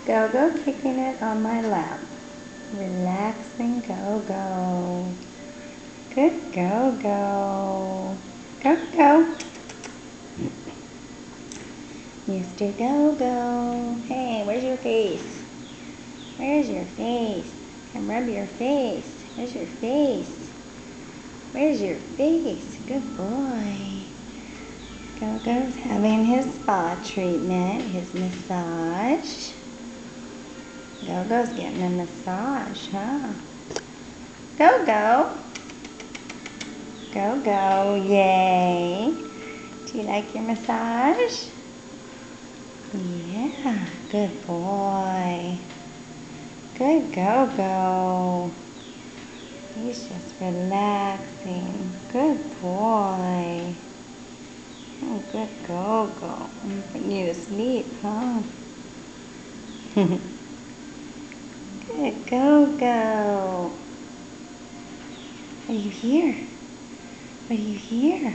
Go-Go kicking it on my lap. Relaxing Go-Go. Good Go-Go. Go-Go. Mr. Go-Go. Hey, where's your face? Where's your face? Come rub your face. Where's your face? Where's your face? Good boy. Go-Go's having his spa treatment, his massage. Go-Go's getting a massage, huh? Go-Go. Go-Go, yay. Do you like your massage? Yeah, good boy. Good Go-Go. He's just relaxing. Good boy. Oh, good Go-Go. I'm putting you to sleep, huh? Good Go-Go. Are you here? Are you here?